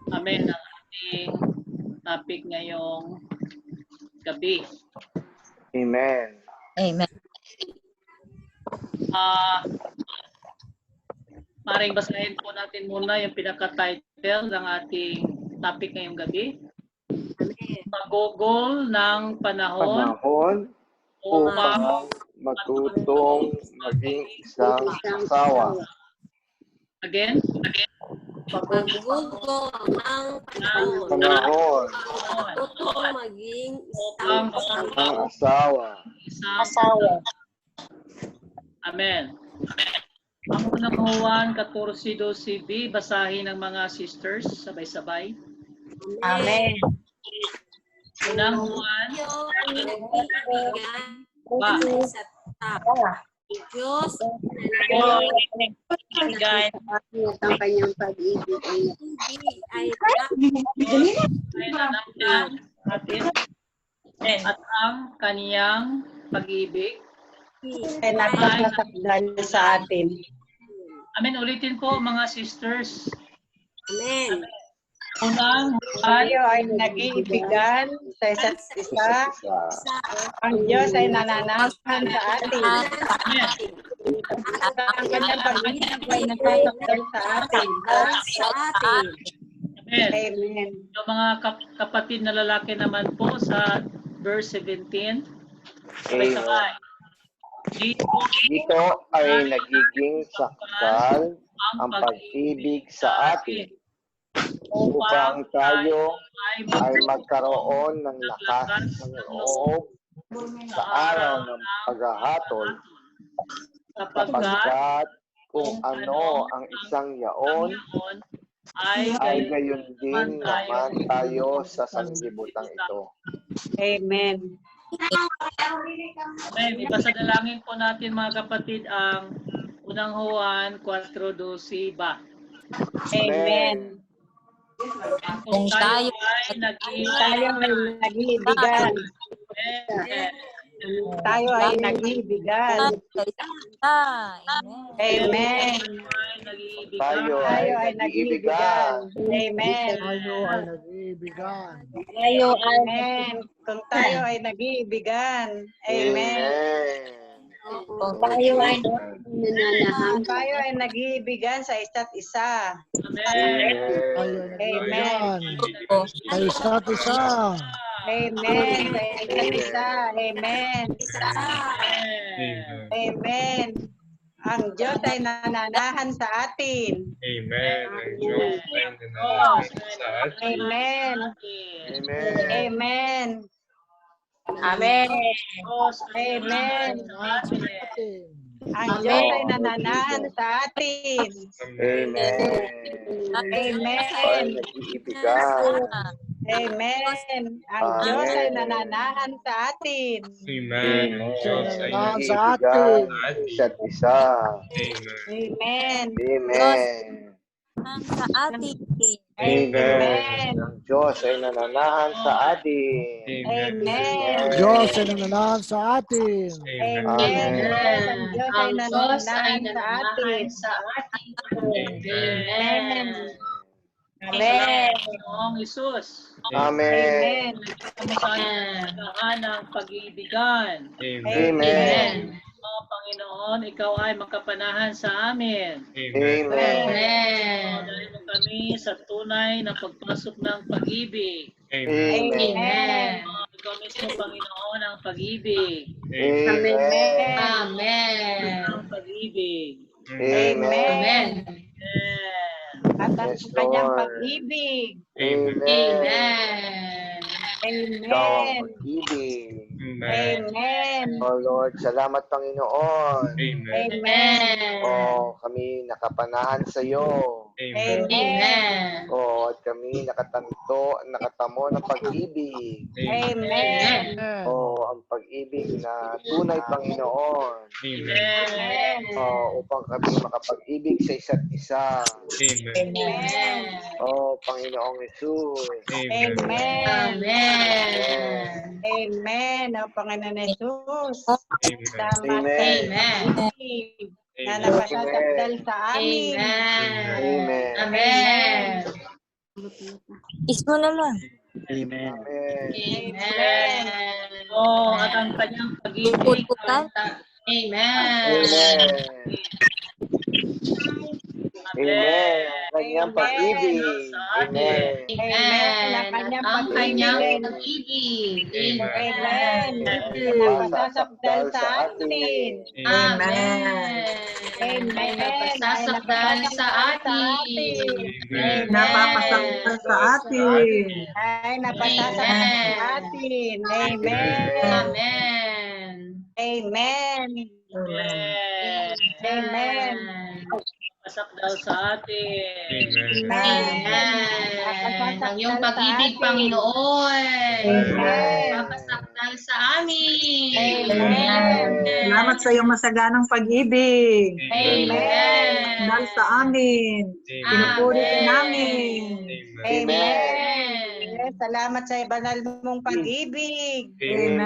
Amen ang ating topic ngayong gabi. Amen. Amen. Maring basahin po natin muna yung pinaka-title ng ating topic ngayong gabi. Pagugol ng panahon Upang matutong maging isang asawa. Again? Pagugol ng Panahon matutong maging Upang ng asawa. isang Amen. Ang unang Juan 14:12b, basahin ng mga sisters, sabay-sabay. Amen. Unang Juan, ba? Sa Diyos bigay ang kanyang pag-ibig ay nanamnan natin at ang kaniyang pag-ibig ay nagpapasakdal sa atin. Amen. Ulitin po mga sisters. Amen. Unang Tayo ay nag-iibigan sa isa't isa. Ang Diyos ay nananahan sa atin. At ang kanyang pag-ibig ay nagpapasakdal sa atin. Amen. Amen. Yung mga kapatid na lalaki naman po sa verse 17. Sabay-sabay. Dito ay nagiging sakdal ang pag-ibig sa atin upang tayo ay magkaroon ng lakas ng loob sa araw ng paghahatol, sapagkat kung ano ang isang yaon ay gayon din naman tayo sa sanglibutan ito. Amen. Amen. Ipasadalangin po natin mga kapatid ang unang Juan 4:12 ba. Amen. Kung tayo ay nag-iibigan. Tayo ay nag-iibigan. Amen. Tayo ay nag-iibigan. Amen. Tayo ay Amen. Kung tayo ay nag-iibigan. Amen. Kung tayo ay Kung tayo ay nag-iibigan sa isa't isa. Amen. Sa isa't isa. Amen. Sa isa't isa. Amen. Amen. Ang Diyos ay nananahan sa atin. Amen. Ang Diyos ay nananahan sa atin. Amen. Amen. Amen. Amen. Ang Diyos ay nananahan sa atin. Amen. Amen. Nag-iibigan. Amen. Ang Diyos ay nananahan sa atin. Amen. Ang Diyos ay Nag-iibigan isa't isa. Amen. Amen. Amen. Sa atin. Amen. Ang Diyos ay nananahan sa atin. Amen. Ang Diyos ay nananahan sa atin. Amen. Amen. Ang Diyos ay nananahan sa atin. Amen. Amen. Panginoong Jesus. Amen. Kailangan ng pag-iibigan. Amen. O Panginoon, ikaw ay makapanahan sa amin. Amen. Dahil mo kami sa tunay na pagpasok ng pag-ibig. Amen. Ikaw mismo, Panginoon, ang pag-ibig. Amen. Ang pag-ibig. Amen. At ang Yes, kanyang Lord. pag-ibig. Amen. Ikaw ang Amen. pag-ibig. Amen. Oh Lord, salamat Panginoon. Amen. Oh, kami nakapanahan sa iyo. Amen. Oh, at kami nakatamo ng pag-ibig. Amen. Oh, ang pag-ibig na tunay Panginoon. Amen. Oh, upang kami makapag-ibig sa isa't isa. Amen. Oh, Panginoong Jesus. Amen. Amen. O Panginoon Jesus. Salamat sa pag-ibig na napasasakdal sa amin. Amen. Amen. Ismo na lang. Amen. Amen. Amen. At ang kanyang pag-ibig Pulputan. Amen. Amen. Amen. Ang kanyang pag-ibig. Amen. Amen. Ang kanyang pag-ibig. Amen. Napasasakdal sa atin. Amen. Amen. Napasasakdal sa atin. Napapasakdal sa atin. Ay, napasasakdal sa atin. Amen. Amen. Amen. Amen. pasakdal sa atin. Amen. Ang iyong pag-ibig, Panginoon. Papasakdal sa amin. Amen. Salamat sa iyong masaganang pag-ibig. Amen. Dahil sa amin. Pinupuri ka namin. Amen. Salamat sa banal mong pag-ibig. Amen.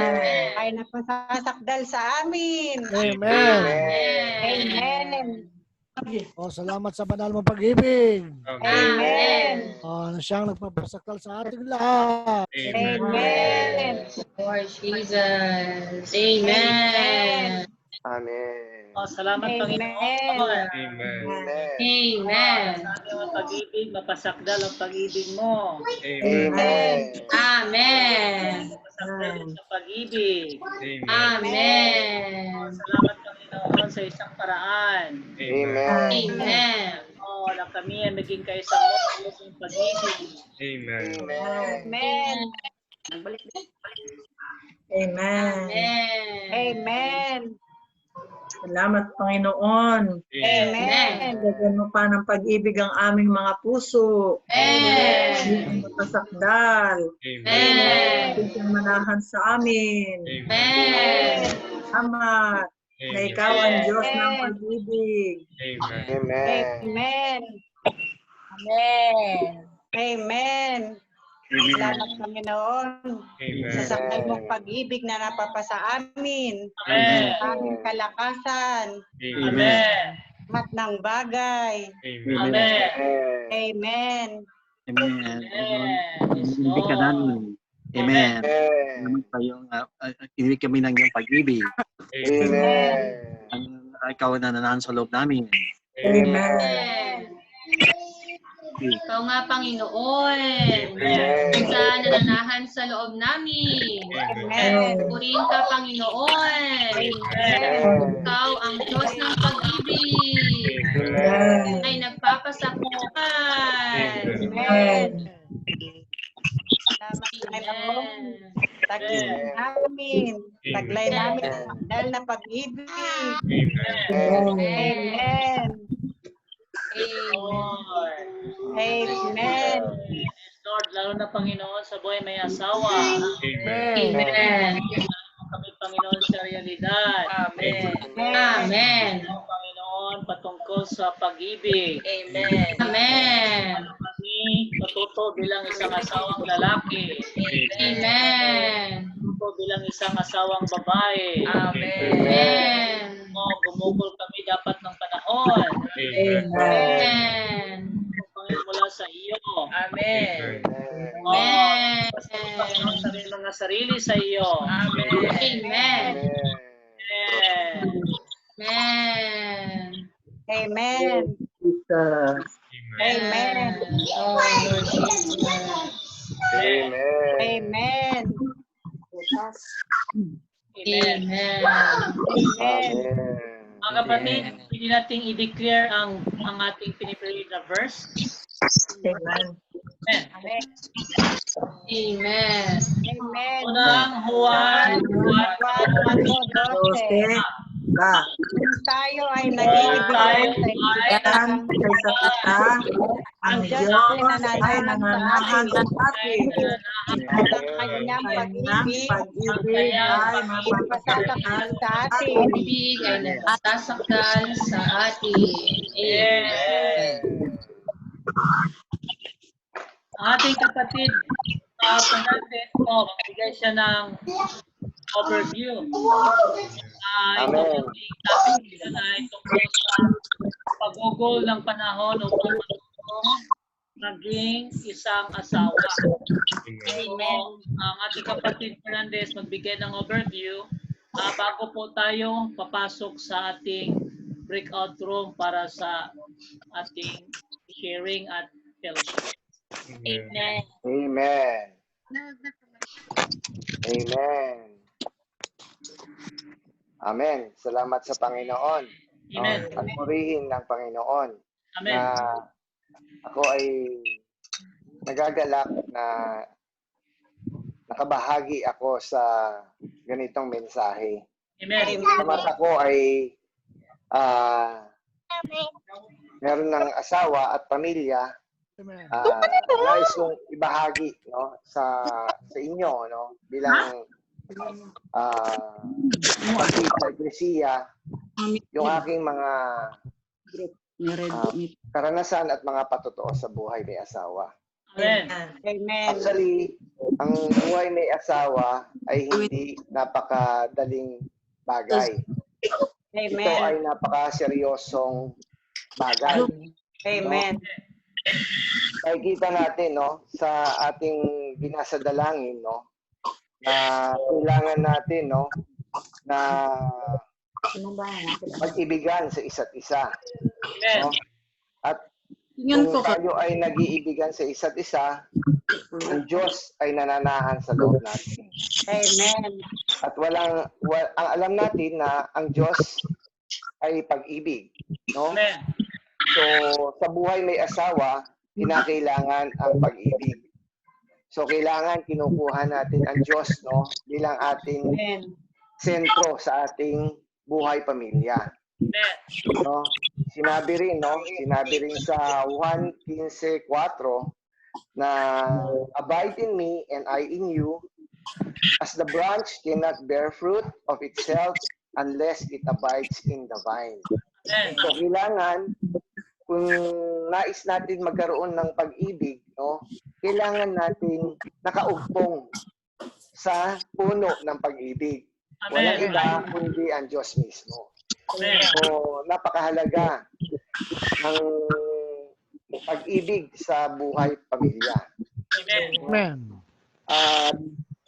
Ay napasasakdal sa amin. Amen. Amen. O, salamat sa banal mong pag-ibig. Amen. O, siyang nagpapasakal sa ating lahat. Amen. Lord Jesus. Amen. Amen. O, salamat Amen. Panginoon. Amen. Amen. Sa aming pag-ibig, mapasakdal ang pag-ibig mo. Amen. Amen. Mapasakdal sa pag-ibig. Amen. Salamat Panginoon sa isang paraan. Amen. Amen. O, na kami ay maging kaisa mo sa iyong pag-ibig. Amen. Amen. Amen. Amen. Salamat, Panginoon. Amen. Dagdagan mo pa ng pag-ibig ang aming mga puso. Amen. Hindi kang mapasakdal. Amen. Hindi kang manahan sa amin. Amen. Salamat na ikaw ang Diyos ng pag-ibig. Amen. Amen. Amen. Amen. Salamat Panginoon sa sakdal mong pag-ibig na napapasa amin. Amen. Aming kalakasan, Amen. lahat ng bagay. Amen. Amen. Amen. Yes, Hindi ka Lord. namin. Amen. Amen. Salamat sa iyong, ibig kami ng iyong pag-ibig. Amen. Ikaw na nanahan sa loob namin. Amen. Ikaw nga, Panginoon. Amen. Sa nananahan sa loob namin. Amen. Purihin ka, Panginoon. Ikaw ang Diyos ng pag-ibig. Amen. Ay nagpapasakdal. Amen. Salamat Panginoon. Taglay namin. Taglay namin ang sakdal na pag-ibig. Amen. Lord. Amen. Yes, Lord, lalo na Panginoon sa buhay may asawa. Amen. Kami Panginoon sa realidad. Amen. Amen. Panginoon patungkol sa pag-ibig. Amen. Amen. Kami matuto bilang isang asawang lalaki. Amen. Matuto bilang isang asawang babae. Amen. O, gumugol kami dapat ng panahon. Amen. Panginoon mula sa iyo. Amen. O, Amen. ang mga sarili sa iyo. Amen. Amen. Amen. Amen. Jesus. Amen. Oh, Lord Jesus. Amen. Amen. Amen. Amen. Mga kapatid, pwede nating i-declare ang ating pinipili na verse. Amen. Amen. Amen. Amen. Unang Juan 12. Ba. Kung tayo ay tayo nag-iibigan Yan sa isa't isa. Ang Diyos ay nananahan sa atin. at ang kanyang Kanyang pag-ibig pag-ibig ay mapapasakal sa atin. Pag-ibig ay nagtasakdal sa atin. Amen. Ang ating kapatid, Fernandez po, magbigay siya ng overview. Ito Amen. yung topic nila ay tungkol sa pagugol ng panahon upang matutong maging isang asawa. Amen. So, ang ating kapatid Fernandez magbigay ng overview bago po tayo papasok sa ating breakout room para sa ating sharing at fellowship. Amen. Amen. Amen. Amen. Salamat sa Panginoon. Amen. At purihin ng Panginoon Amen. na ako ay nagagalak na nakabahagi ako sa ganitong mensahe. Amen. Salamat ako ay meron ng asawa at pamilya. Amen. Nais kong ibahagi sa inyo bilang kapatid sa Iglesia yung aking mga karanasan at mga patotoo sa buhay may asawa. Amen. Amen. Actually, ang buhay may asawa ay hindi napakadaling bagay. Ito Amen. ay napakaseryosong bagay. Amen. Nakikita natin sa ating binasa dalangin na kailangan natin na mag-ibigan sa isa't isa. Amen. At kung tayo ay nag-iibigan sa isa't isa, ang Diyos ay nananahan sa loob natin. Amen. At ang alam natin na ang Diyos ay pag-ibig. Amen. So, sa buhay may asawa, kinakailangan ang pag-ibig. So, kailangan kinukuha natin ang Diyos bilang ating Amen. sentro sa ating buhay pamilya. Amen. Sinabi rin sa 1:15:4 na abide in me and I in you, as the branch cannot bear fruit of itself unless it abides in the vine. Amen. So, kailangan, kung nais natin magkaroon ng pag-ibig, kailangan natin nakaugtong sa puno ng pag-ibig. Walang Amen. iba kundi ang Diyos mismo. Amen. So, napakahalaga ng pag-ibig sa buhay pamilya. Amen. Amen.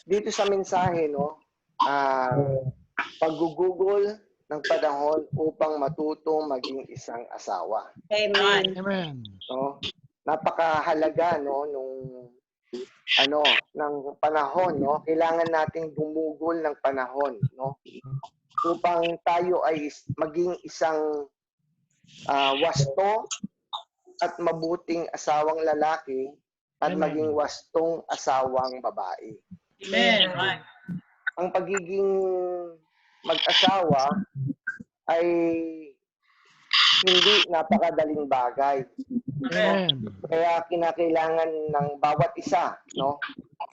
Dito sa mensahe, paggugugol ng panahon upang matutong maging isang asawa. Amen. Amen. Napakahalaga ng panahon, kailangan nating gumugol ng panahon, upang tayo ay maging isang wasto at mabuting asawang lalaki at Amen. maging wastong asawang babae. Amen. Right. Ang pagiging mag-asawa ay hindi napakadaling bagay. Amen. Kaya kinakailangan ng bawat isa,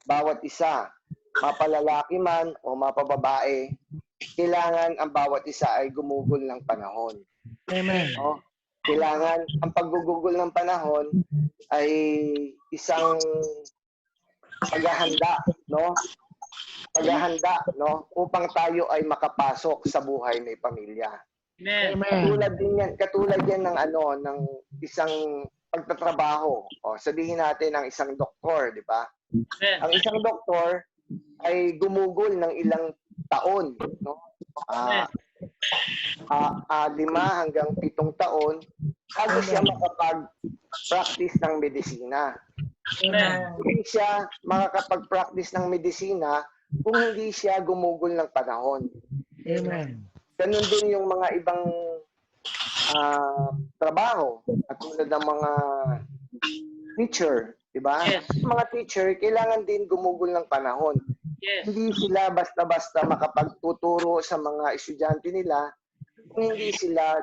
bawat isa, mapalalaki man o mapababae, kailangan ang bawat isa ay gumugol ng panahon. Amen. Kailangan ang paggugugol ng panahon ay isang paghahanda, upang tayo ay makapasok sa buhay may pamilya. Amen. Amen. Katulad yan ng isang pagtatrabaho. Sabihin natin ang isang doktor, di ba? Amen. Ang isang doktor ay gumugol ng ilang taon, 5 hanggang 7 taon bago siya makapag-practice ng medisina. Amen. Hindi siya makakapag-practice ng medisina kung hindi siya gumugol ng panahon. Amen. Ganun din yung mga ibang trabaho at tulad ng mga teacher, di ba? Yes. Mga teacher, kailangan din gumugol ng panahon. Yes. Hindi sila basta-basta makapagtuturo sa mga estudyante nila kung hindi sila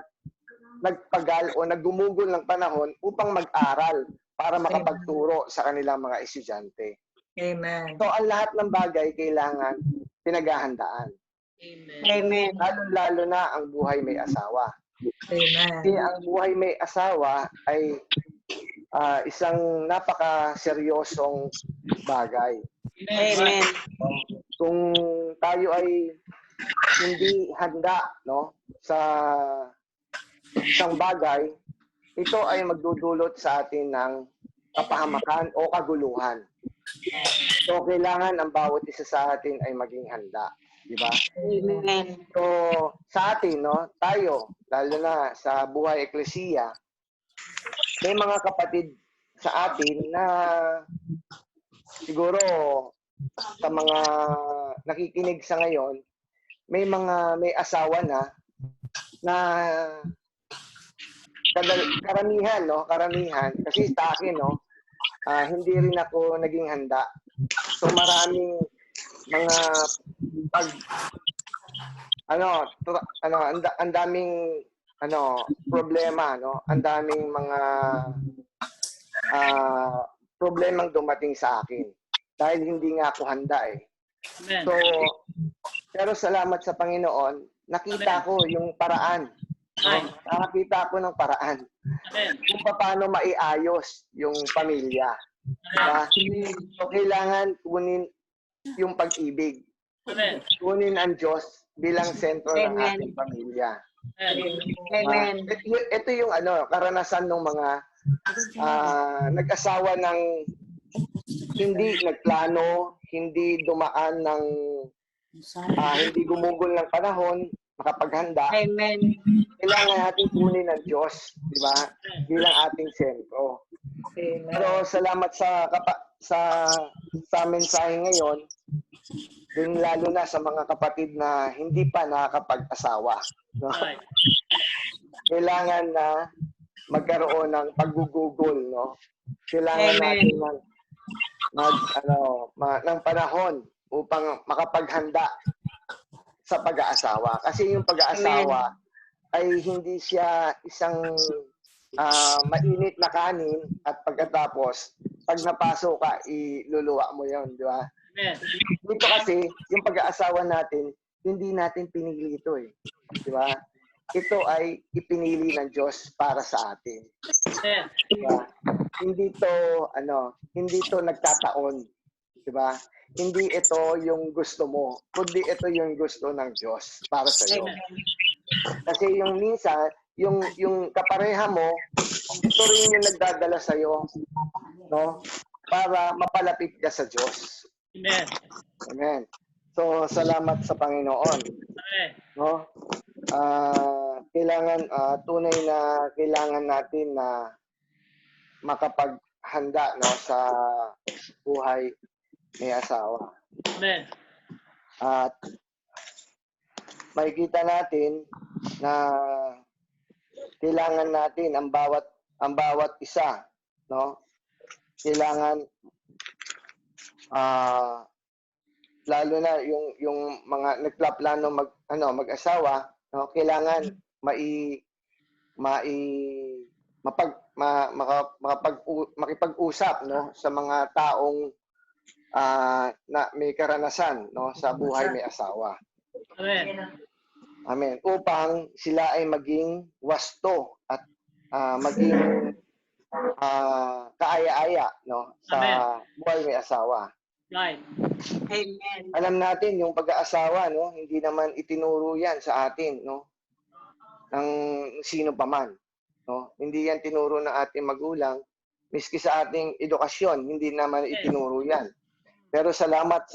nagpagal o naggumugol ng panahon upang mag-aral para makapagturo sa kanilang mga estudyante. Amen. So, ang lahat ng bagay kailangan pinaghahandaan. Amen. Lalo-lalo na ang buhay may asawa. Amen. Kasi ang buhay may asawa ay isang napaka-seryosong bagay. Amen. Kung tayo ay hindi handa sa isang bagay, ito ay magdudulot sa atin ng kapahamakan o kaguluhan. So, kailangan ang bawat isa sa atin ay maging handa. Di ba? Amen. So, sa atin, no, tayo, lalo na sa buhay eklesiya, may mga kapatid sa atin na siguro sa mga nakikinig sa ngayon, may asawa na karamihan, kasi sa akin, no, hindi rin ako naging handa. So maraming mga ang daming problema, no? Ang daming mga problemang dumating sa akin dahil hindi nga ako handa eh. Amen. So, pero salamat sa Panginoon, nakita ko yung paraan. No? Nakakita ko ng paraan Amen. kung paano maiayos yung pamilya. Diba? So, kailangan kunin yung pag-ibig. Amen. Kunin ang Diyos bilang sentro ng Amen. ating pamilya. Amen. Ito yung karanasan ng mga nag-asawa ng hindi nagplano, hindi dumaan ng hindi gumugol ng panahon, makapaghanda. Amen. Kailangan natin kunin ng Diyos, di ba? Bilang ating sentro. Pero salamat sa mensahe ngayon, din lalo na sa mga kapatid na hindi pa nakakapag-asawa. No? Kailangan na magkaroon ng paggugugol, no? Kailangan natin ng panahon upang makapaghanda sa pag-aasawa. Kasi yung pag-aasawa ay hindi siya isang mainit na kanin at pagkatapos, pag napasok ka, iluluwa mo yun, di ba? Dito kasi, yung pag-aasawa natin, hindi natin pinili ito eh. Di ba? Ito ay ipinili ng Diyos para sa atin. Diba? Hindi to nagtataon. Diba? Hindi ito yung gusto mo, kundi ito yung gusto ng Diyos para sa iyo. Kasi yung minsan, yung kapareha mo, ito rin yung nagdadala sa iyo, no? Para mapalapit ka sa Diyos. Amen. Amen. So, salamat sa Panginoon. Amen. No? Tunay na kailangan natin na makapaghanda, no, sa buhay may asawa. Amen. At makikita natin na kailangan natin ang bawat isa, no? Kailangan lalo na yung mga nagplaplano mag-asawa, no? Kailangan makipag-usap, no, sa mga taong na may karanasan, no, sa buhay may asawa. Amen. Amen. Upang sila ay maging wasto at maging kaaya-aya, no, sa buhay may asawa. Right. Amen. Alam natin yung pag-aasawa, no, hindi naman itinuro yan sa atin, no, ng sino pa man, no. Hindi yan tinuro ng ating magulang, miski sa ating edukasyon, hindi naman itinuro yan. Pero salamat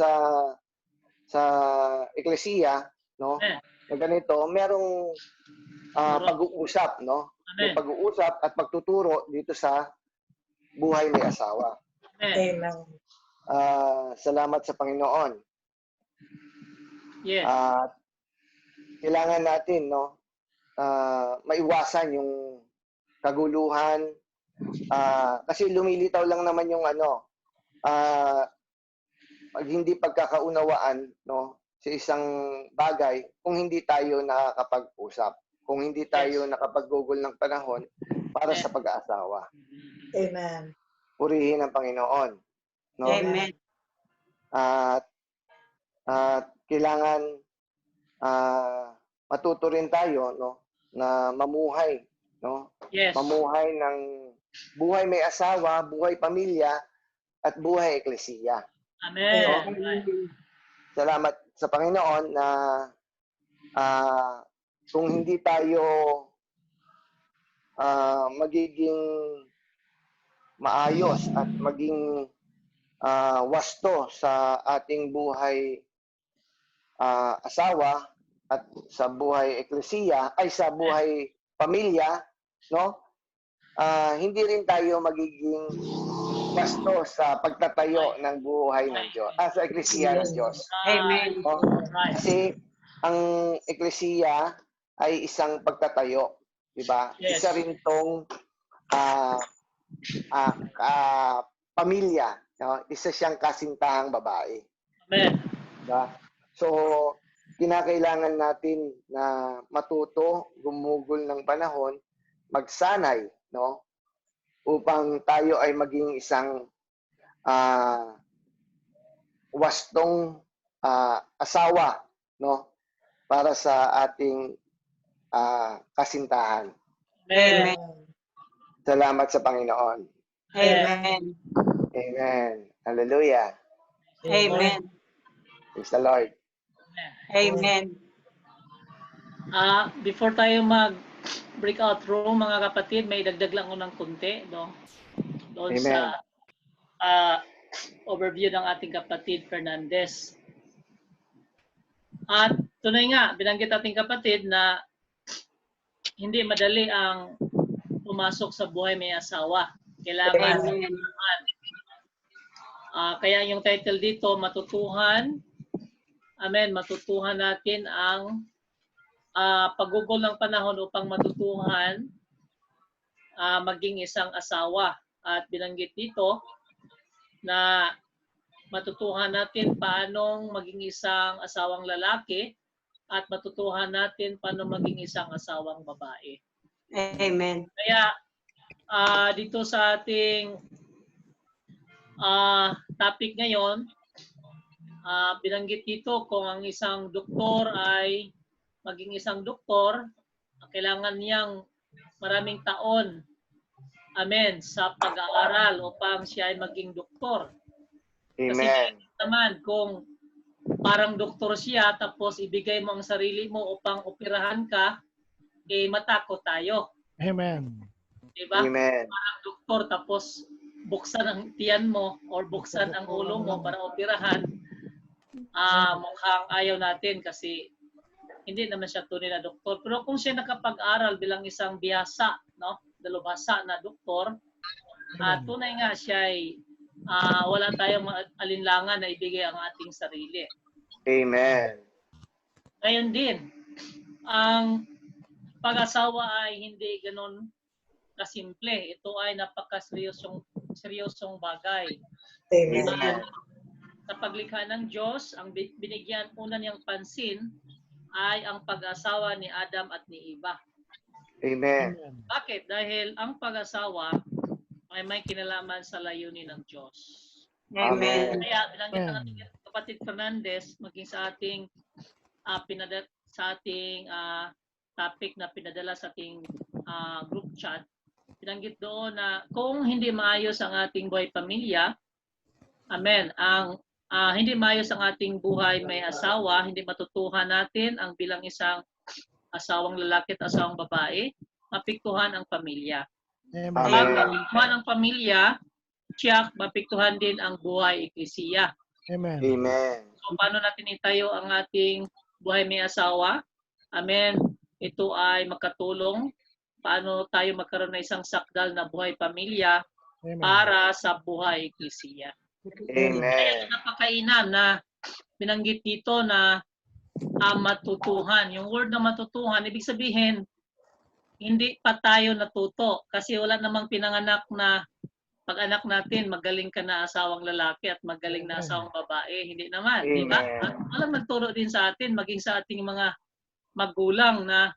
sa eklesiya, no, na ganito, merong pag-uusap, no, may pag-uusap at pagtuturo dito sa buhay may asawa. Amen. Salamat sa Panginoon. Yes. Kailangan natin, no, maiwasan yung kaguluhan, kasi lumilitaw lang naman yung pag hindi pagkakaunawaan, no, sa isang bagay kung hindi tayo nakakapag-usap, kung hindi tayo nakapag-google ng panahon para sa pag-aasawa. Amen. Purihin ang Panginoon. No? Amen. At kailangan matuto rin tayo, no, na mamuhay, no? Yes. Mamuhay ng buhay may asawa, buhay pamilya at buhay eklesiya. Amen. Salamat sa Panginoon na kung hindi tayo magiging maayos at maging wasto sa ating buhay asawa at sa buhay eklesiya ay sa buhay pamilya, no? Hindi rin tayo magiging wasto sa pagtatayo ng buhay ng Diyos, sa eklesiya ng Diyos. Amen. No? Kasi ang eklesiya ay isang pagtatayo, di ba? Yes. Isa rin tong pamilya, no? Isa siyang kasintahang babae. Amen. Diba? So, kinakailangan natin na matuto, gumugol ng panahon, magsanay, no? Upang tayo ay maging isang wastong asawa, no? Para sa ating kasintahan. Amen. Salamat sa Panginoon. Amen. Amen. Hallelujah. Amen. Praise the Lord. Amen. Before tayo mag-breakout room, mga kapatid, may dagdag lang ko ng konti, no? Doon Amen. sa overview ng ating kapatid Fernandez. At tunay nga, binanggit ating kapatid na hindi madali ang pumasok sa buhay may asawa. Kailangan kaya yung title dito, matutuhan. Amen, matutuhan natin ang paggugol ng panahon upang matutuhan maging isang asawa. At binanggit dito na matutuhan natin paanong maging isang asawang lalaki at matutuhan natin paano maging isang asawang babae. Amen. Kaya dito sa ating topic ngayon, binanggit dito kung ang isang doktor ay maging isang doktor, kailangan niyang maraming taon, amen, sa pag-aaral upang siya ay maging doktor. Kasi Amen. naman kung parang doktor siya tapos ibigay mo ang sarili mo upang operahan ka, matakot tayo. Amen. Diba? Amen. Parang doktor tapos buksan ang tiyan mo or buksan ang ulo mo para operahan, mukhang ayaw natin kasi hindi naman siya tunay na doktor. Pero kung siya nakapag-aral bilang isang bihasa, no, dalubhasa na doktor, tunay nga siya ay wala tayong alinlangan na ibigay ang ating sarili. Amen. Ngayon din, ang pag-asawa ay hindi ganon kasimple. Ito ay napakaseryosong bagay. Amen. Sa paglikha ng Diyos, ang binigyan una niyang pansin ay ang pag-asawa ni Adam at ni Eva. Amen. Bakit? Dahil ang pag-asawa ay may kinalaman sa layunin ng Diyos. Amen. Kaya binanggit ng ating kapatid Fernandez, maging sa ating topic na pinadala sa ating group chat, binanggit doon na kung hindi maayos ang ating buhay pamilya, amen, hindi maayos ang ating buhay may asawa, hindi matutuhan natin ang bilang isang asawang lalaki at asawang babae, mapiktuhan ang pamilya. Amen. Pag mapiktuhan ang pamilya, mapiktuhan din ang buhay eklesiya. Amen. Amen. So, paano natin itayo ang ating buhay may asawa? Amen. Ito ay makatulong. Paano tayo magkaroon ng isang sakdal na buhay pamilya para sa buhay eklesiya. Amen. Kaya napakainam na binanggit dito na matutuhan. Yung word na matutuhan, ibig sabihin, hindi pa tayo natuto. Kasi wala namang pinanganak na pag-anak natin, magaling ka na asawang lalaki at magaling na asawang babae. Hindi naman, di ba? Walang nagturo din sa atin, maging sa ating mga magulang na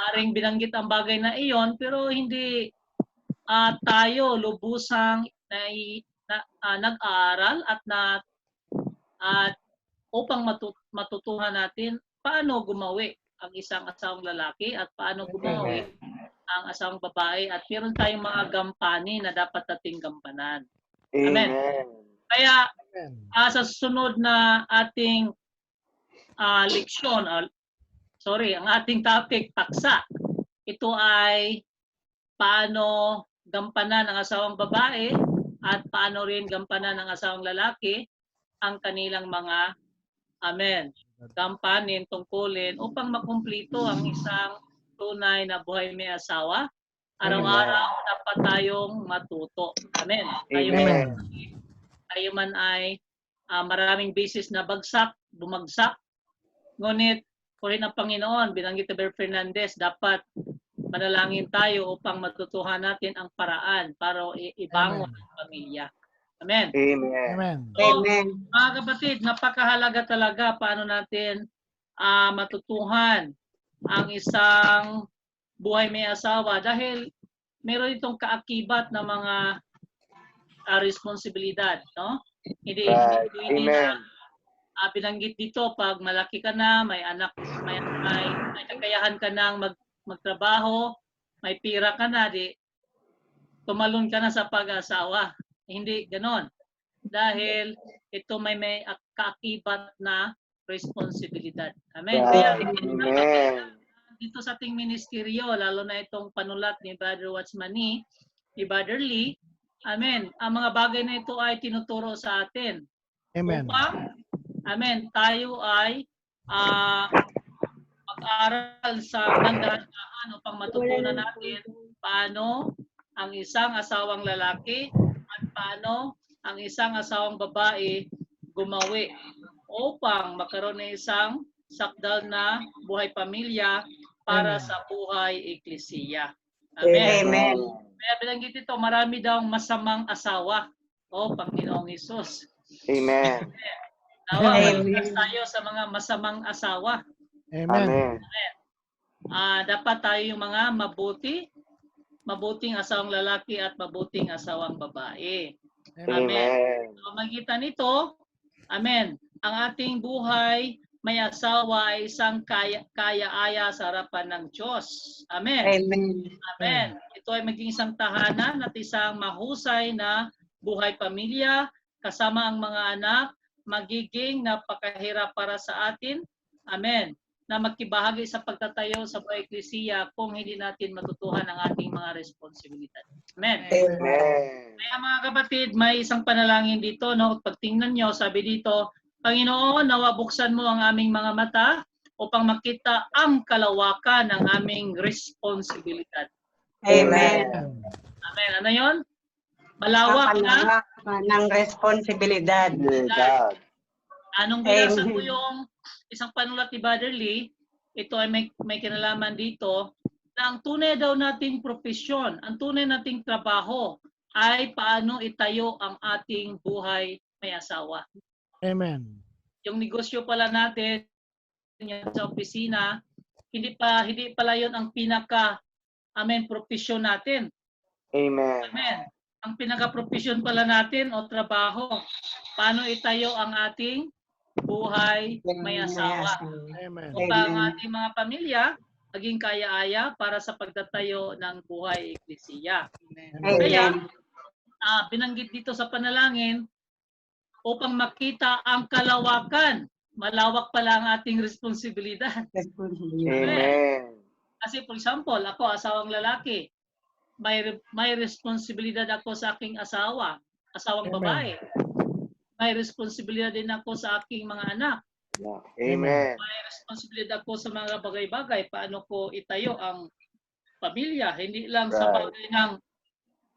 aring binanggit ang bagay na iyon, pero hindi tayo lubusang nag-aaral at upang matutuhan natin paano gumawi ang isang asawang lalaki at paano gumawi ang asawang babae at meron tayong mga gampanin na dapat nating gampanan. Amen. Kaya sa susunod na ating leksyon, ang ating topic, paksa, ito ay paano gampanan ng asawang babae at paano rin gampanan ng asawang lalaki ang kanilang mga gampanin, tungkulin upang makumplito ang isang tunay na buhay may asawa. Araw-araw dapat tayong matuto. Amen. Amen. Tayo man ay maraming beses na bumagsak, ngunit purihin ang Panginoon, binanggit ni Brother Fernandez, dapat manalangin tayo upang matutuhan natin ang paraan para ibangon ang pamilya. Amen. Amen. Amen. So, Amen. mga kapatid, napakahalaga talaga paano natin matutuhan ang isang buhay may asawa dahil meron itong kaakibat na mga responsibilidad, no? Hindi Amen. na binanggit dito pag malaki ka na, may anak, may kakayahan ka nang magtrabaho, may pira ka na, di tumalon ka na sa pag-asawa. Hindi ganon. Dahil ito may kaakibat na responsibilidad. Amen. Kaya Amen. dito sa ating ministeryo, lalo na itong panulat ni Brother Watchmani, ni Brother Lee, amen, ang mga bagay na ito ay tinuturo sa atin. Amen. Upang, tayo ay mag-aral sa dahan-dahan upang matutunan natin paano ang isang asawang lalaki at paano ang isang asawang babae gumawi upang magkaroon ng isang sakdal na buhay pamilya para Amen. sa buhay eklesiya. Amen. Amen. Kaya binanggit ito, marami daw masamang asawa. O Panginoong Hesus. Amen. Nawa, Amen. malipas tayo sa mga masamang asawa. Amen. Amen. Dapat tayo yung mga mabuting asawang lalaki at mabuting asawang babae. Amen. Amen. So, magitan nito, amen, ang ating buhay may asawa ay isang kaya-aya sa harapan ng Diyos. Amen. Amen. Amen. Ito ay maging isang tahanan at isang mahusay na buhay pamilya kasama ang mga anak, magiging napakahirap para sa atin. Amen. Na magkibahagi sa pagtatayo sa buhay eklesiya kung hindi natin matutuhan ang ating mga responsibilidad. Amen. Amen. Kaya mga kapatid, may isang panalangin dito, no? Pag tingnan nyo, sabi dito, Panginoon, nawa buksan mo ang aming mga mata upang makita ang kalawakan ng aming responsibilidad. Amen. Amen. Ano yon? Malawak na. Ng responsibilidad. God. Anong binasa ko yung isang panulat ni Brother Lee, ito ay may kinalaman dito, na ang tunay daw nating profesyon, ang tunay nating trabaho ay paano itayo ang ating buhay may asawa. Amen. Yung negosyo pala natin yan sa opisina, hindi pala yon ang profesyon natin. Amen. Amen. Ang pinaka-profesyon pala natin o trabaho, paano itayo ang ating buhay may asawa. Amen. Upang ang ating mga pamilya maging kaya-aya para sa pagtatayo ng buhay eklesiya. Kaya, binanggit dito sa panalangin, upang makita ang kalawakan. Malawak pala ang ating responsibilidad. Amen. Kasi for example, ako asawang lalaki, may responsibilidad ako sa aking asawang Amen. babae. May responsibilidad din ako sa aking mga anak. Amen. May responsibilidad ako sa mga bagay-bagay. Paano ko itayo ang pamilya. Hindi lang sa bagay ng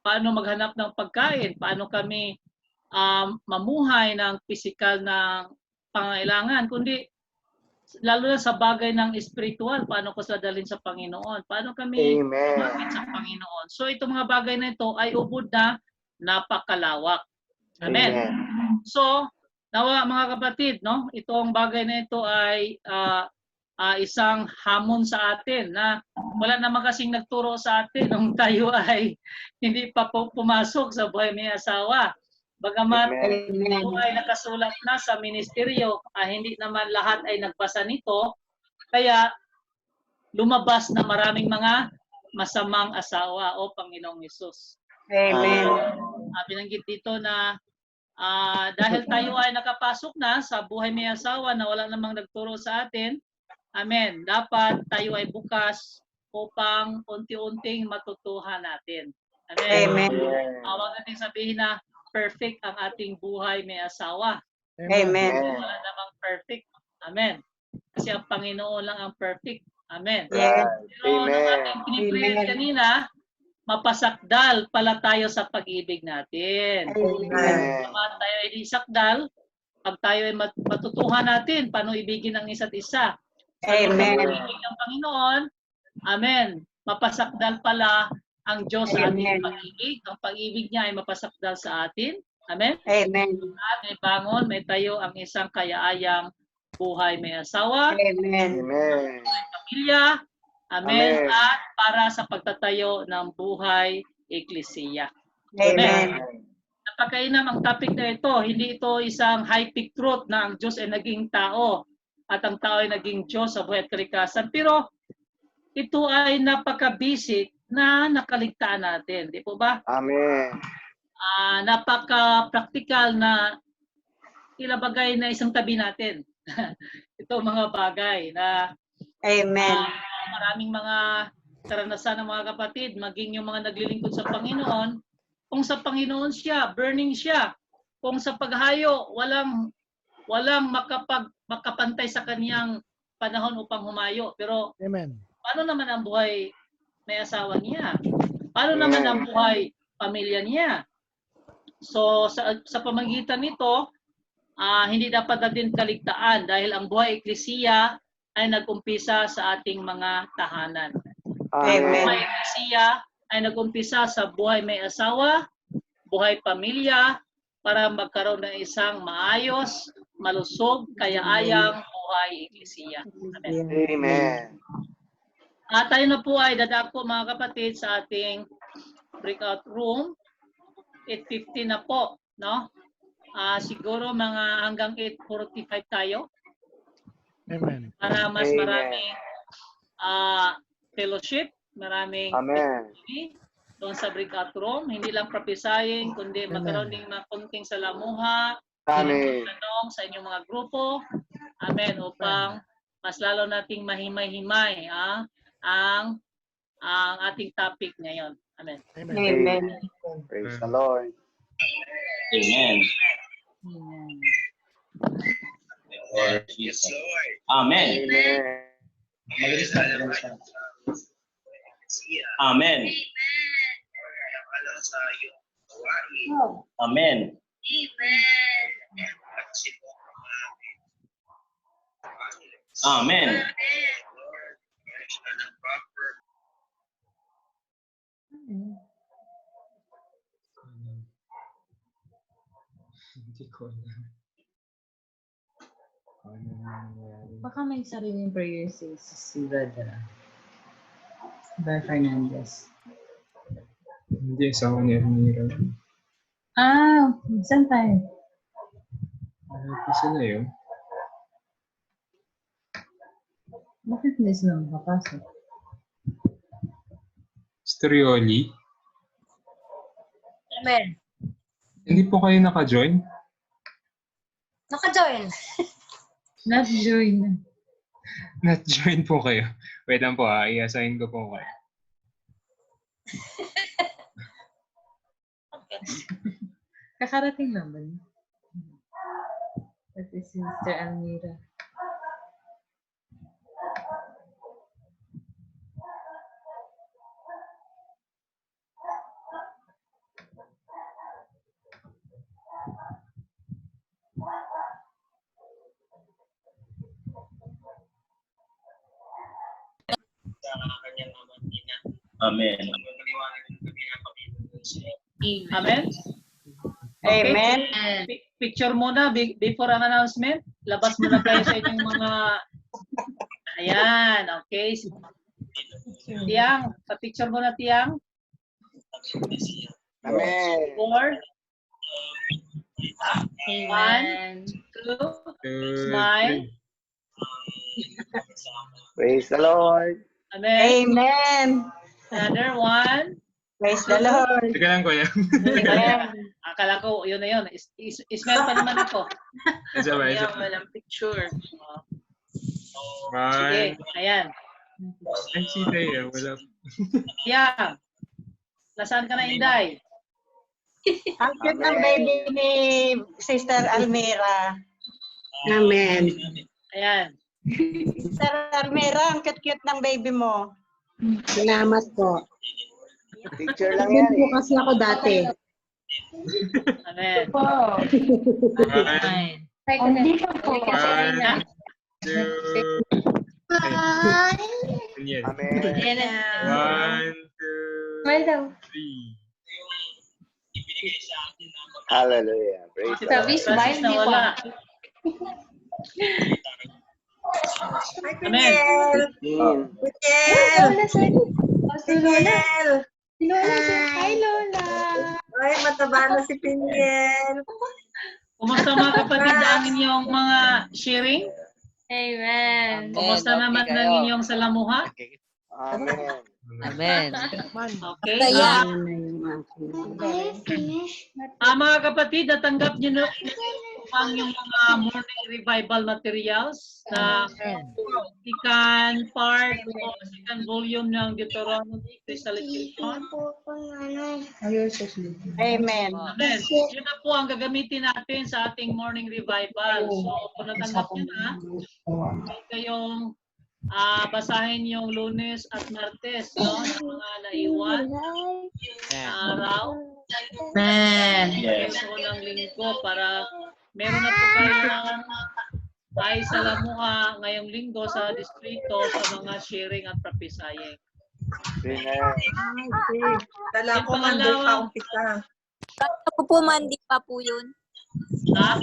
paano maghanap ng pagkain, paano kami mamuhay ng pisikal na pangailangan, kundi lalo na sa bagay ng spiritual, paano ko sadalhin sa Panginoon, paano kami lumapit sa Panginoon. So itong mga bagay na ito ay ubod na napakalawak. Amen. So, nawa mga kapatid, no, itong bagay na ito ay isang hamon sa atin na wala naman kasing nagturo sa atin nung tayo ay hindi pa pumasok sa buhay may asawa. Bagamat ito ay nakasulat na sa ministeryo, hindi naman lahat ay nagbasa nito, kaya lumabas na maraming mga masamang asawa o Panginoong Hesus. Amen. Binanggit dito na dahil tayo ay nakapasok na sa buhay may asawa na wala namang nagturo sa atin, amen, dapat tayo ay bukas upang unti-unting matutuhan natin. Amen. Huwag natin sabihin na perfect ang ating buhay may asawa. Amen. Wala namang perfect. Amen. Kasi ang Panginoon lang ang perfect. Amen. Yes. Pero nung ating pinipreach kanina, mapasakdal pala tayo sa pag-ibig natin. Amen. Pag tayo ay sakdal, pag tayo ay matutuhan natin paano ibigin ang isa't isa. Amen. Pag-ibig ng Panginoon, amen. Mapasakdal pala ang Diyos sa ating pag-ibig. Ang pag-ibig niya ay mapasakdal sa atin. Amen. Amen. At may bangon, may tayo ang isang kayaayang buhay may asawa, Amen. Amen. pamilya, amen, Amen. at para sa pagtatayo ng buhay eklesiya. Amen. Napakainam ang topic na ito. Hindi ito isang high-peak truth na ang Diyos ay naging tao at ang tao ay naging Diyos sa buhay at kalikasan. Pero ito ay napaka-basic na nakaligtaan natin. Di po ba? Amen. Napaka-practical na ilabagay na isang tabi natin. Ito mga bagay na Amen. maraming mga karanasan ng mga kapatid, maging yung mga naglilingkod sa Panginoon, kung sa Panginoon siya, burning siya. Kung sa paghayo, walang makapantay sa kaniyang panahon upang humayo. Pero Amen. paano naman ang buhay may asawa niya? Paano naman ang buhay pamilya niya? So sa pamagitan nito, hindi dapat natin kaligtaan dahil ang buhay eklesiya ay nag-umpisa sa ating mga tahanan. Ang buhay eklesiya ay nag-umpisa sa buhay may asawa, buhay pamilya, para magkaroon ng isang maayos, malusog, kayaayang buhay eklesiya. Amen. Amen. Tayo na po ay dadako mga kapatid sa ating breakout room. 8:50 na po, no? Siguro mga hanggang 8:45 tayo. Amen. Para mas Amen. maraming fellowship, maraming activity doon sa breakout room. Hindi lang prophesying, kundi magkaroon din mga konting salamuha, Amen. tanong sa inyong mga grupo. Amen. Upang mas lalo nating mahimay-himay ang ating topic ngayon. Amen. Amen. Praise the Lord. Amen. Lord Jesus. Amen. Amen. Amen. Amen. Baka may sariling prayer si Brother Fernandez. Hindi, sa ako ni Amira. Saan tayo? Ito sila yun. Bakit hindi sila makapasok? Sterioli. Amen. Hindi po kayo naka-join? Naka-join. Not join. Not join po kayo. Wait lang po i-assign ko po kayo. Kakarating lang ba niya? Pati si Sister Almira. Amen. Amen. Amen. Picture muna before ang announcement. Labas muna kayo sa inyong mga... Ayan, okay. Tiang, pa-picture muna Tiang. Amen. 4, 1, 2, smile. Praise the Lord. Amen. Amen. Another one. Praise the Lord. Teka lang kuya. Akala ko, yun na yun. Ismail pa naman ako. Isa ba? Isa. Walang picture. Bye. Sige, ayan. Ay, si Taya. Wala. Yeah. Nasaan ka na, Inday? Ang cute ng baby ni Sister Almira. Amen. Ayan. Sister Almira, ang cute ng baby mo. Salamat po. Teacher lang Yun yan po eh. kasi ako dati. Amen. Fine. Hindi ka po. One, two, yan. Amen. One, two, three. Hallelujah. Praise the Lord. Francis na wala. Amen. Amen. Piniel! Hi, Lola! Ay, mataba na si Piniel. Kumusta mga kapatid ang inyong mga sharing? Amen. Kumusta naman ang inyong salamuha? Amen. Amen. Okay. Kaya, Mga kapatid, natanggap niyo na ang yung mga morning revival materials na second part o second volume ng Deuteronomy Crystallization. Amen. Amen. Yun na po ang gagamitin natin sa ating morning revival. So, kung natanggap niyo na, kayong basahin yung Lunes at Martes, no? Yung mga naiwan na araw. Amen. Yes. So, ng linggo para meron na po kayong ay salamuha ngayong linggo sa distrito sa mga sharing at prophesying. Amen. Dala ko man doon pa umpisa. ako po mandi pa po yun. Ha?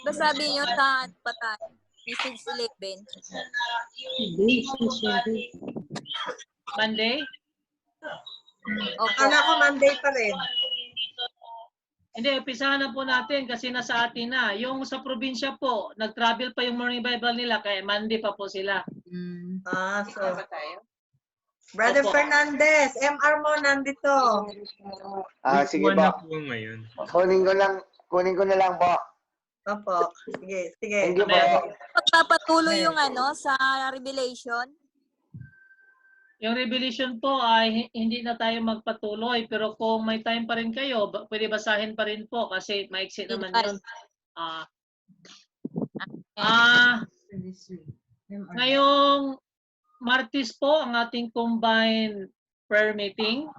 Basta sabi nyo sa patay. Message 11. Monday? Opo. Akala ko Monday pa rin. Hindi, umpisahan na po natin kasi nasa atin na. Yung sa probinsya po, nag-travel pa yung morning Bible nila kaya Monday pa po sila. So. Brother Opo. Fernandez, MR mo nandito. Sige One na po. po ngayon. Kunin ko na lang po. Opo. Sige, sige. Thank you po. Amen. Pagpapatuloy yung sa Revelation. Yung revelation po ay hindi na tayo magpatuloy pero kung may time pa rin kayo, pwede basahin pa rin po kasi maiksi naman yun. Ngayong Martes po ang ating combined prayer meeting.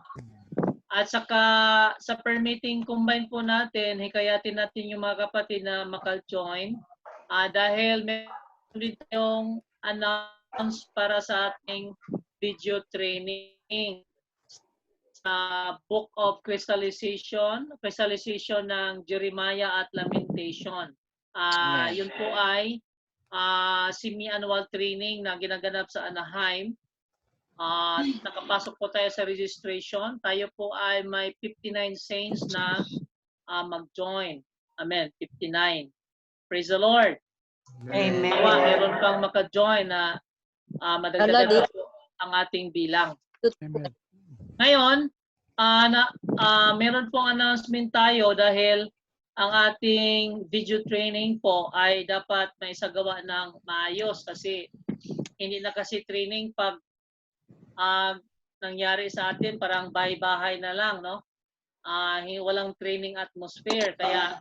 At saka sa prayer meeting combined po natin, hikayatin natin yung mga kapatid na maka-join. Dahil meron din tayong announce para sa ating video training sa Book of Crystallization ng Jeremiah at Lamentation. Yun po ay semi-annual training na ginaganap sa Anaheim. Nakapasok po tayo sa registration. Tayo po ay may 59 saints na mag-join. Amen. 59. Praise the Lord. Amen. Meron pang maka-join na madagdagan po ang ating bilang. Amen. Ngayon, meron pong announcement tayo dahil ang ating video training po ay dapat may isagawa ng maayos kasi hindi na kasi training pag nangyari sa atin parang bahay-bahay na lang, no? Walang training atmosphere. Kaya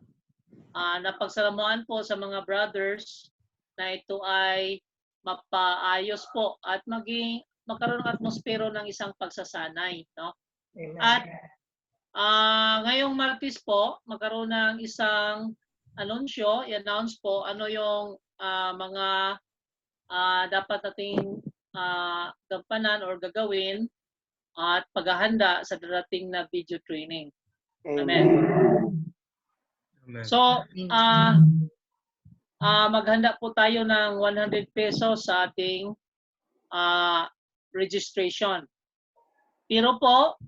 napagsalamuhan po sa mga brothers na ito ay mapaayos po at magkaroon ng atmospero ng isang pagsasanay, no? Amen. At ngayong Martes po, magkaroon ng isang anunsyo, i-announce po ano yung mga dapat nating gampanan or gagawin at paghahanda sa darating na video training. Amen. So, maghanda po tayo ng 100 pesos sa ating registration. Pero po,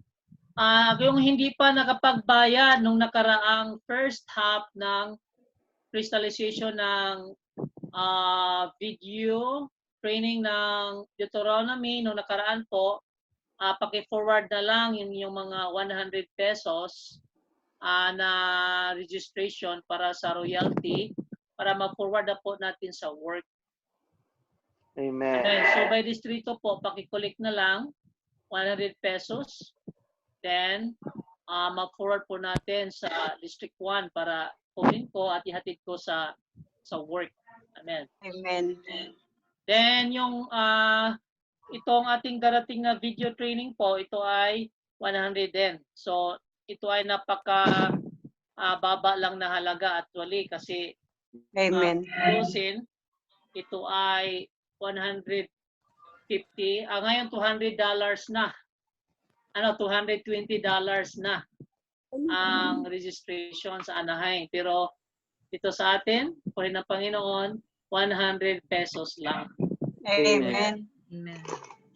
yung hindi pa nakapagbayad nung nakaraang first half ng crystallization ng video training ng Deuteronomy nung nakaraan po, paki-forward na lang yung mga 100 pesos na registration para sa royalty para ma-forward na po natin sa work. Amen. Okay, so by distrito po, paki-collect na lang 100 pesos. Then, mag-forward po natin sa District 1 para kunin ko at ihatid ko sa work. Amen. Amen. Then, yung itong ating darating na video training po, ito ay 100 din. So, ito ay napaka baba lang na halaga actually kasi Amen. ito ay 150. Ngayon $200 na. $220 na ang registration sa Anaheim. Pero dito sa atin, kunin ng Panginoon, 100 pesos lang. Amen. Amen.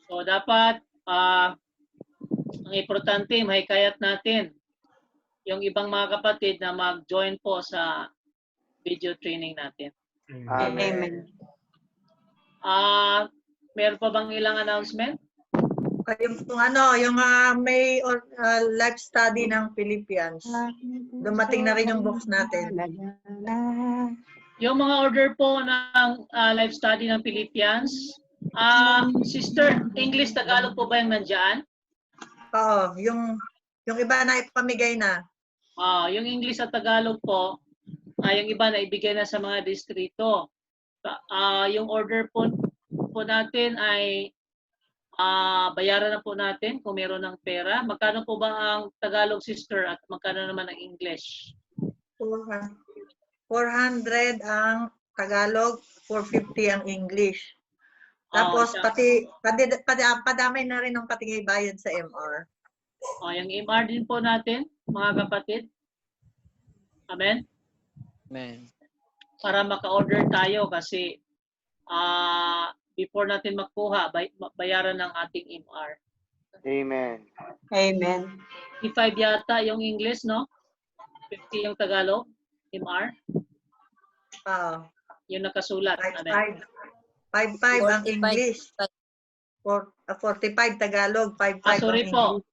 So dapat ang importante, mahikayat natin yung ibang mga kapatid na mag-join po sa video training natin. Amen. Meron pa bang ilang announcement? Yung may life study ng Philippines. Dumating na rin yung books natin. Yung mga order po ng live study ng Philippines, Sister, English, Tagalog po ba yung nandyan? Oo, yung iba na ipamigay na. Yung English at Tagalog po, yung iba na ibigay na sa mga distrito. Yung order po natin ay bayaran na po natin kung meron ng pera. Magkano po ba ang Tagalog, Sister, at magkano naman ang English? 400 ang Tagalog, 450 ang English. Tapos padamay na rin ang patingay bayad sa MR. Yung MR din po natin, mga kapatid. Amen? Amen. Para maka-order tayo kasi before natin makuha, bayaran ng ating MR. Amen. Amen. 55 yata yung English, no? 50 yung Tagalog, MR. Yung nakasulat. Amen. 55 ang English. 45 Tagalog, 55 Sorry ang po. English.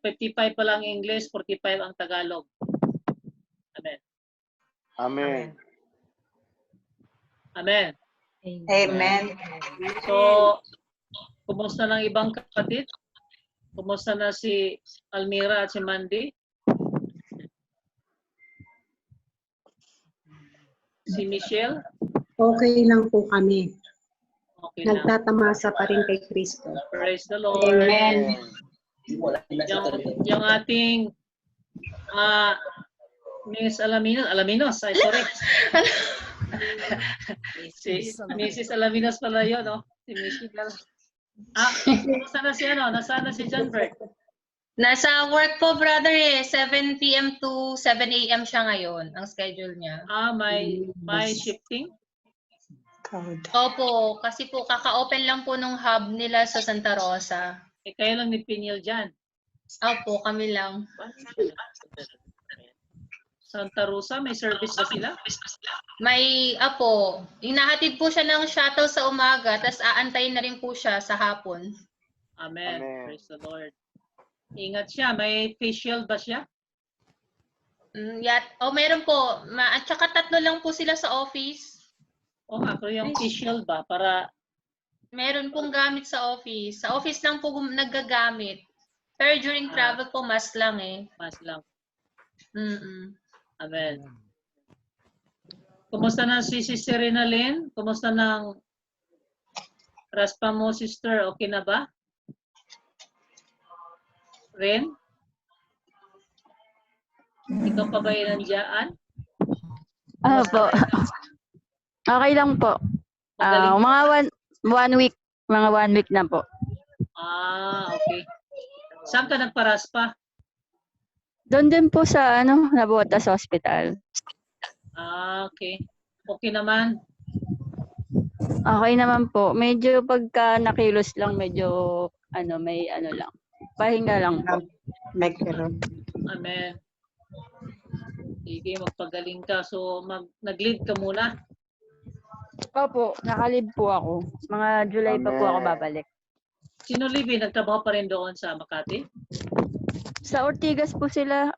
55 pa lang English, 45 ang Tagalog. Amen. Amen. Amen. Amen. So, kumusta ng ibang kapatid? Kumusta na si Almira at si Mandy? Si Michelle? Okay lang po kami. Okay lang. Nagtatamasa pa rin kay Kristo. Praise the Lord. Amen. Yung ating Miss Alaminos, ay sorry. Si Mrs. Alaminos pala yun, no? Si Michelle. Nasaan na si John Bert? Nasa work po, brother eh. 7 p.m. to 7 a.m. siya ngayon, ang schedule niya. May shifting? Opo, kasi po kaka-open lang po nung hub nila sa Santa Rosa. Kayo lang ni Piniel dyan? Opo, kami lang. Santa Rosa, may service ba sila? May, inahatid po siya ng shuttle sa umaga, tapos aantayin na rin po siya sa hapon. Amen. Praise the Lord. Ingat siya. May facial ba siya? Meron po. At saka 3 lang po sila sa office. Ako yung facial ba? Para... Meron pong gamit sa office. Sa office lang po naggagamit. Pero during travel po, mask lang eh. Mask lang. Amen. Kumusta na si Sister Renalyn? Kumusta ng raspa mo, Sister? Okay na ba? Ren? Ikaw pa ba yung nandiyan? Po. Okay lang po. Mga 1 week. Mga 1 week na po. Okay. Saan ka nagparaspa? Doon din po sa Nabotas Hospital. Okay. Okay naman? Okay naman po. Medyo pagka nakilos lang, medyo may lang. Pahinga lang po. Amen. Sige, magpagaling ka. So, nag-lead ka muna? Opo, nakalib po ako. Mga July pa po ako babalik. Sino live? Nagtrabaho pa rin doon sa Makati? Sa Ortigas po sila,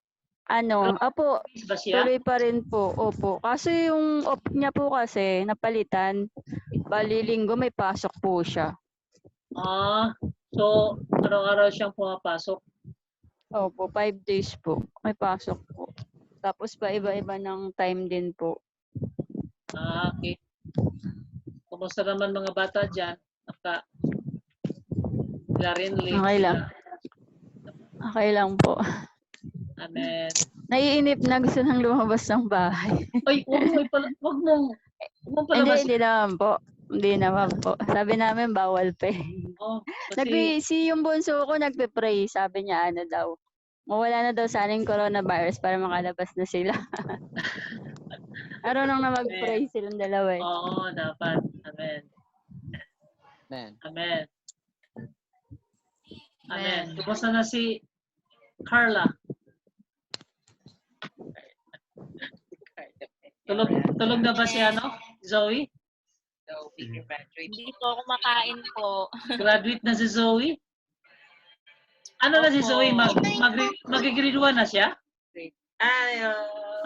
tuloy pa rin po. Opo. Kasi yung off niya po kasi, napalitan. Bali linggo may pasok po siya. So, araw-araw siyang pumapasok. Opo, 5 days po. May pasok po. Tapos pa iba-iba ng time din po. Okay. Kumusta naman mga bata dyan? Okay lang. Okay lang po. Amen. Naiinip na, gusto nang lumabas ng bahay. Ay, wag mong palabas. Hindi naman po. Hindi naman po. Sabi namin, bawal pa eh. Oh, kasi, Si yung bunso ko nagpe-pray. Sabi niya, ano daw, mawala na daw sana yung coronavirus para makalabas na sila. Araw na mag-pray silang dalawa eh. oo, dapat. Amen. Amen. Amen. Amen. Kumusta na si Carla? Tulog na ba si Zoe? Hindi po ako makain po. Graduate na si Zoe? Ano na si Zoe? Mag-grade 1 na siya?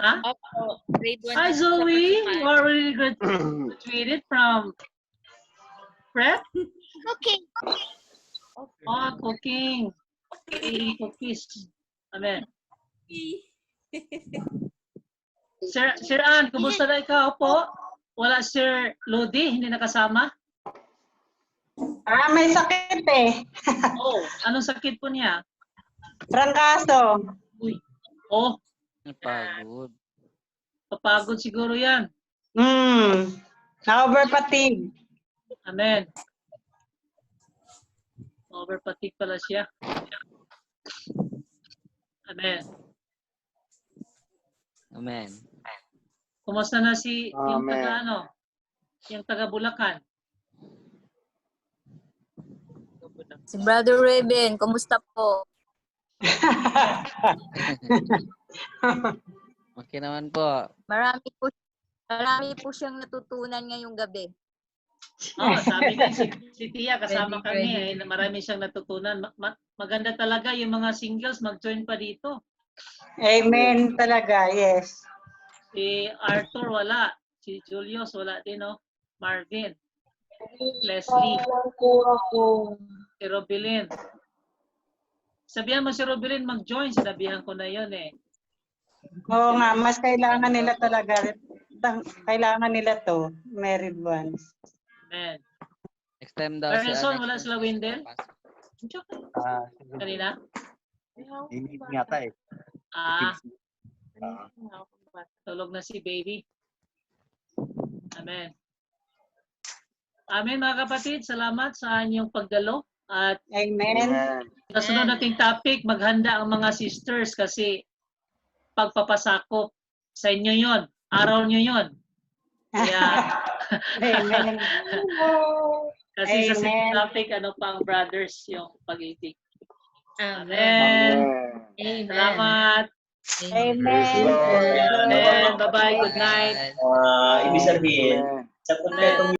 Ha? Opo, grade 1. Hi Zoe! You are really graduated from prep? Okay. Oh, cooking. Okay, cookies. Amen. Sir Ann, kumusta na ikaw po? Wala Sir Lodi, hindi nakasama? May sakit eh. Oh, anong sakit po niya? Trangkaso. Uy. Oh, Napagod. papagod siguro yan. Na-overfatigue. Amen. Overfatigue pala siya. Amen. Amen. Kumusta na yung Amen. taga yung taga Bulacan? Si Brother Raven, kumusta po? Okay naman po. Marami po siyang natutunan ngayong gabi. Oh, sabi din si Tia, kasama kami. Marami siyang natutunan. Maganda talaga yung mga singles mag-join pa dito. Amen talaga, yes. Si Arthur wala. Si Julius wala din, no? Marvin. Leslie. Si Robilin. Sabihan mo si Robilin mag-join. Sinabihan ko na yon eh. Oo nga, mas kailangan nila talaga. Kailangan nila to, married ones. Amen. Next time daw Person, wala sila Wendell? Kanina? Hindi yata eh. Tulog na si baby. Amen. Amen mga kapatid, salamat sa inyong pagdalo. At Amen. sa sunod nating topic, maghanda ang mga sisters kasi pagpapasakop sa inyo yon, araw nyo yon. Kaya, Amen. kasi sa Amen. topic, ano pang brothers yung pag-ibig. Amen. Amen. Salamat. Amen. Amen. Bye-bye. Good night. Ibig sabihin, sa kompletong